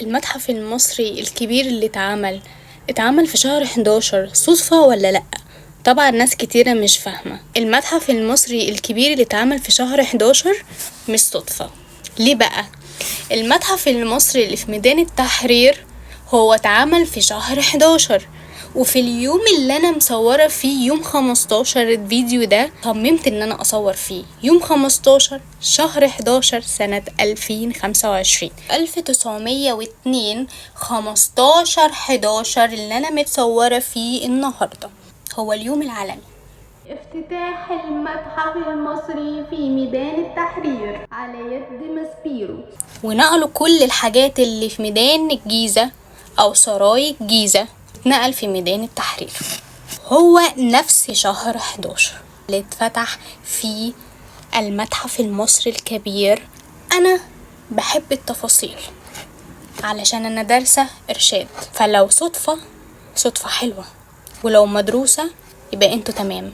المتحف المصري الكبير اللي اتعمل في شهر 11 صدفة ولا لأ؟ طبعا ناس كتيرة مش فاهمة. المتحف المصري الكبير اللي اتعمل في شهر 11 مش صدفة. ليه بقى؟ المتحف المصري اللي في ميدان التحرير هو اتعمل في شهر 11، وفي اليوم اللي انا مصورة فيه يوم 15 الفيديو ده صممت ان انا اصور فيه يوم 15 شهر 11 سنة 2025 1902 15/11 اللي انا متصورة فيه النهاردة هو اليوم العالمي افتتاح المتحف المصري في ميدان التحرير على يد ماسبيرو، ونقلوا كل الحاجات اللي في ميدان الجيزة أو سراي الجيزة اتنقل في ميدان التحرير. هو نفس شهر 11 اللي اتفتح فيه المتحف المصري الكبير. أنا بحب التفاصيل علشان أنا دارسة إرشاد، فلو صدفة حلوة، ولو مدروسة يبقى انتوا تمام.